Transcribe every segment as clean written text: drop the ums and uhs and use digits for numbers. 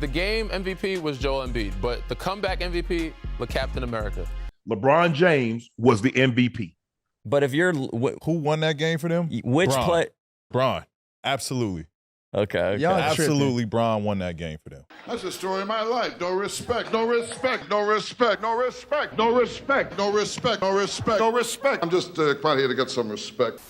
the game MVP was Joel Embiid, but the comeback MVP was Captain America. LeBron James was the MVP. But if you're who won that game for them? Which Bron. play? Bron. Absolutely. Okay. Y'all Absolutely, Bron won that game for them. That's the story of my life. No respect, no respect, no respect, no respect, no respect, no respect, no respect, no respect. I'm just quite here to get some respect.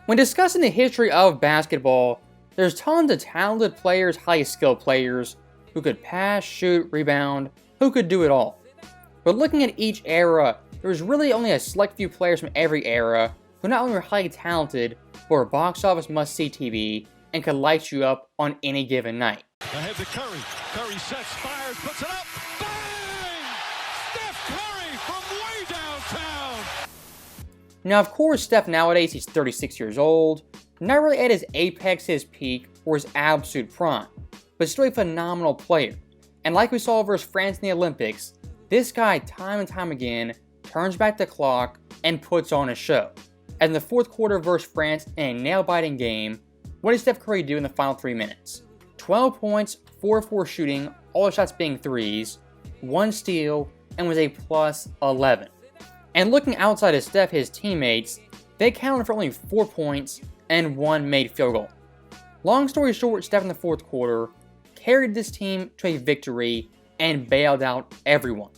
When discussing the history of basketball, there's tons of talented players, highly skilled players, who could pass, shoot, rebound, who could do it all. But looking at each era, there's really only a select few players from every era who not only were highly talented, but were box office must-see TV and could light you up on any given night. Ahead to Curry. Curry sets, fires, puts it up. Bang! Steph Curry from way downtown. Now, of course, Steph nowadays, he's 36 years old, not really at his apex, his peak, or his absolute prime, but still a phenomenal player. And like we saw versus France in the Olympics, this guy time and time again turns back the clock and puts on a show. As in the fourth quarter versus France in a nail-biting game, what did Steph Curry do in the final 3 minutes? 12 points, 4-4 shooting, all the shots being threes, 1 steal, and was a plus 11. And looking outside of Steph, his teammates, they counted for only 4 points and 1 made field goal. Long story short, Steph in the fourth quarter carried this team to a victory and bailed out everyone.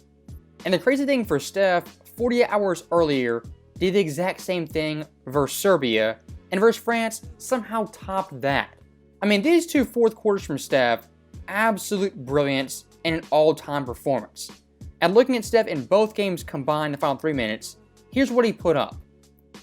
And the crazy thing for Steph, 48 hours earlier, did the exact same thing versus Serbia, and versus France somehow topped that. I mean, these two fourth quarters from Steph, absolute brilliance and an all-time performance. And looking at Steph in both games combined in the final 3 minutes, here's what he put up.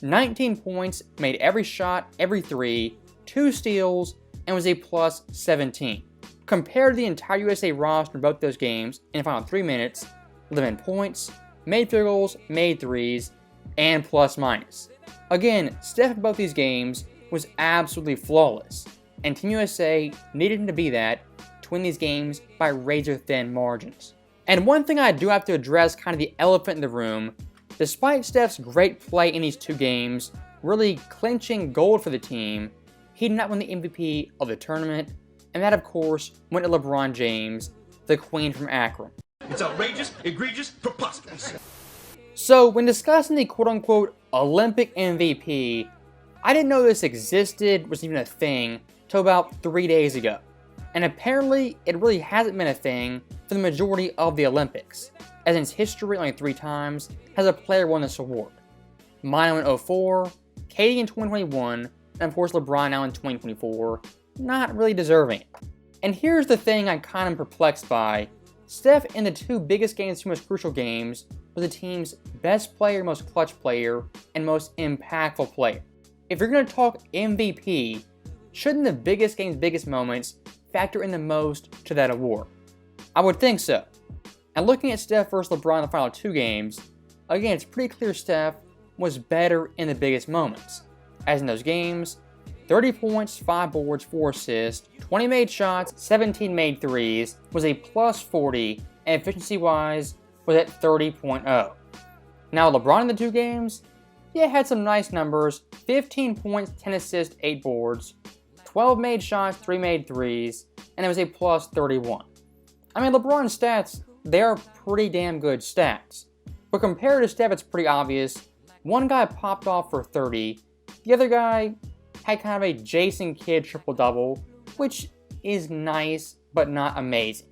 19 points, made every shot, every three, 2 steals, and was a plus 17. Compared to the entire USA roster in both those games in the final 3 minutes, 11 points, made field goals, made threes, and plus minus. Again, Steph in both these games was absolutely flawless, and Team USA needed him to be that to win these games by razor-thin margins. And one thing I do have to address, kind of the elephant in the room, despite Steph's great play in these 2 games, really clinching gold for the team, he did not win the MVP of the tournament, and that of course went to LeBron James, the Queen from Akron. It's outrageous, egregious, preposterous. So when discussing the quote-unquote Olympic MVP, I didn't know this existed, was even a thing, till about 3 days ago. And apparently, it really hasn't been a thing for the majority of the Olympics, as in its history only 3 times has a player won this award. Mino in 2004, Katie in 2021, and of course LeBron now in 2024, not really deserving it. And here's the thing I'm kind of perplexed by. Steph in the 2 biggest games, 2 most crucial games, was the team's best player, most clutch player, and most impactful player. If you're going to talk MVP, shouldn't the biggest games, biggest moments factor in the most to that award? I would think so. And looking at Steph versus LeBron in the final 2 games, again, it's pretty clear Steph was better in the biggest moments. As in those games, 30 points, 5 boards, 4 assists, 20 made shots, 17 made threes, was a plus 40, and efficiency-wise was at 30.0. Now LeBron in the 2 games, yeah, had some nice numbers, 15 points, 10 assists, 8 boards, 12 made shots, 3 made threes, and it was a plus 31. I mean, LeBron's stats, they are pretty damn good stats. But compared to Steph, it's pretty obvious. One guy popped off for 30, the other guy had kind of a Jason Kidd triple-double, which is nice, but not amazing.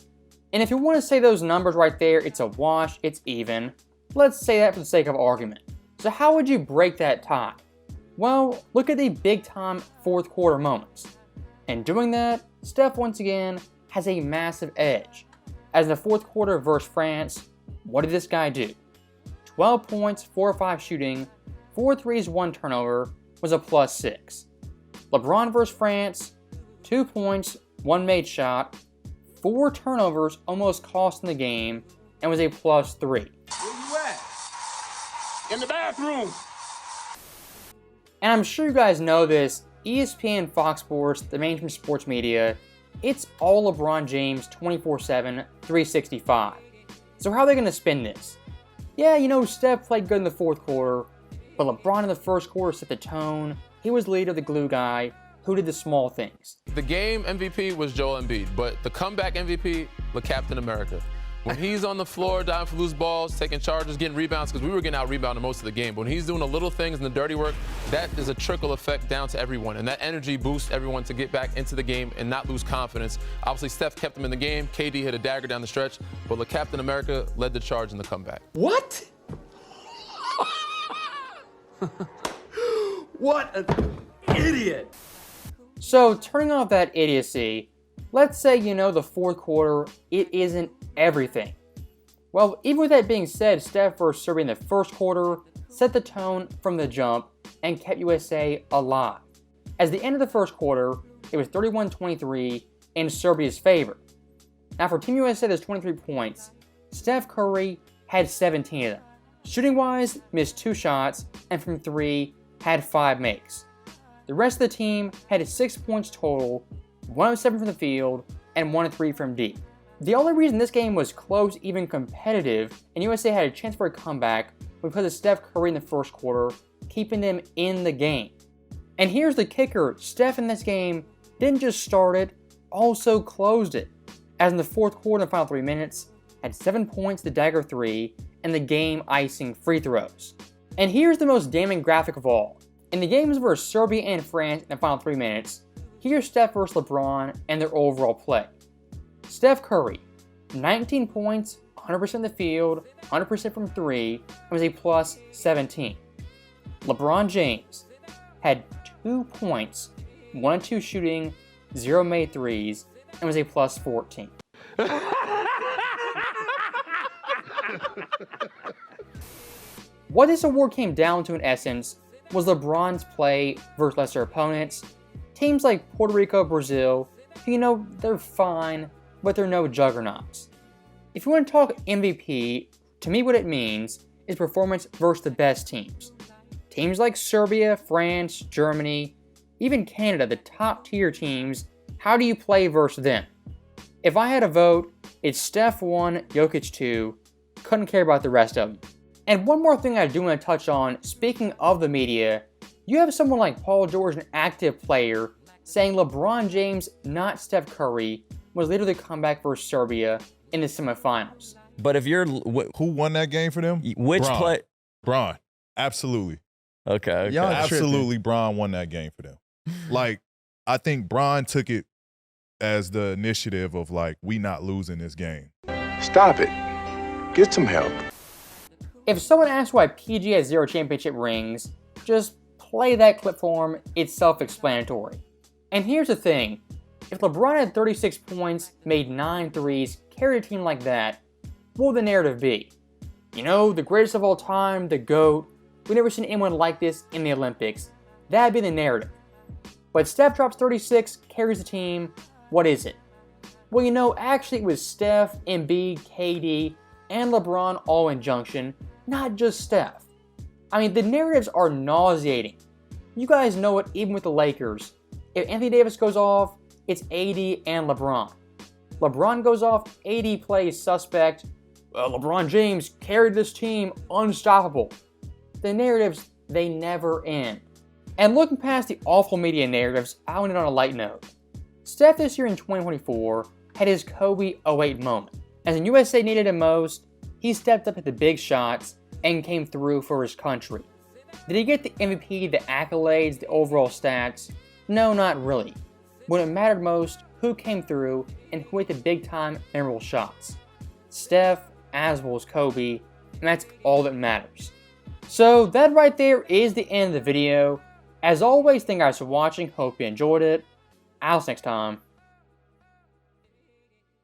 And if you want to say those numbers right there, it's a wash, it's even. Let's say that for the sake of argument. So how would you break that tie? Well, look at the big-time fourth quarter moments. And doing that, Steph once again has a massive edge. As in the fourth quarter versus France, what did this guy do? 12 points, 4 or 5 shooting, 4 threes, 1 turnover, was a plus 6. LeBron versus France, 2 points, 1 made shot, 4 turnovers almost cost in the game, and was a plus 3. Where you at? In the bathroom. And I'm sure you guys know this, ESPN, Fox Sports, the mainstream sports media, it's all LeBron James 24/7, 365. So how are they going to spin this? Yeah, you know, Steph played good in the fourth quarter, but LeBron in the first quarter set the tone. He was leader, the glue guy. who did the small things. The game MVP was Joel Embiid, but the comeback MVP, the Captain America. When he's on the floor, diving for loose balls, taking charges, getting rebounds, because we were getting out-rebounded most of the game. But when he's doing the little things and the dirty work, that is a trickle effect down to everyone. And that energy boosts everyone to get back into the game and not lose confidence. Obviously, Steph kept them in the game. KD hit a dagger down the stretch. But the Captain America led the charge in the comeback. What? What an idiot. So turning off that idiocy, let's say the fourth quarter, it isn't everything. Well, even with that being said, Steph versus Serbia in the first quarter set the tone from the jump and kept USA alive. As the end of the first quarter, it was 31-23 in Serbia's favor. Now for Team USA, there's 23 points. Steph Curry had 17 of them. Shooting-wise, missed 2 shots, and from 3, had 5 makes. The rest of the team had 6 points total, 1 of 7 from the field, and 1 of 3 from deep. The only reason this game was close, even competitive, and USA had a chance for a comeback was because of Steph Curry in the first quarter, keeping them in the game. And here's the kicker, Steph in this game didn't just start it, also closed it. As in the fourth quarter, in the final 3 minutes, had 7 points, the dagger 3, and the game-icing free throws. And here's the most damning graphic of all. In the games versus Serbia and France in the final 3 minutes, here's Steph versus LeBron and their overall play. Steph Curry, 19 points, 100% in the field, 100% from 3, and was a plus 17. LeBron James had 2 points, 1 and 2 shooting, 0 made threes, and was a plus 14. What this award came down to in essence was LeBron's play versus lesser opponents. Teams like Puerto Rico, Brazil, they're fine, but they're no juggernauts. If you want to talk MVP, to me what it means is performance versus the best teams. Teams like Serbia, France, Germany, even Canada, the top tier teams, how do you play versus them? If I had a vote, it's Steph 1, Jokic 2, couldn't care about the rest of them. And one more thing I do want to touch on, speaking of the media, you have someone like Paul George, an active player, saying LeBron James, not Steph Curry, was later the comeback versus Serbia in the semifinals. But if you're... Who won that game for them? Which Bron. play? Bron. Absolutely. Okay. Y'all Absolutely, Bron won that game for them. Like, I think Bron took it as the initiative of, we not losing this game. Stop it. Get some help. If someone asks why PG has 0 championship rings, just play that clip for him, it's self-explanatory. And here's the thing, if LeBron had 36 points, made 9 threes, carried a team like that, what would the narrative be? The greatest of all time, the GOAT, we've never seen anyone like this in the Olympics. That'd be the narrative. But Steph drops 36, carries the team, what is it? Well, actually it was Steph, Embiid, KD, and LeBron all in junction, not just Steph. I mean, the narratives are nauseating. You guys know it even with the Lakers. If Anthony Davis goes off, it's AD and LeBron. LeBron goes off, AD plays suspect. LeBron James carried this team unstoppable. The narratives, they never end. And looking past the awful media narratives, I'll end it on a light note. Steph this year in 2024 had his Kobe 08 moment. As in USA needed him most, he stepped up at the big shots and came through for his country. Did he get the MVP, the accolades, the overall stats? No, not really. When it mattered most, who came through and who hit the big-time memorable shots? Steph, as well as Kobe, and that's all that matters. So that right there is the end of the video. As always, thank you guys for watching, hope you enjoyed it. I'll see you next time.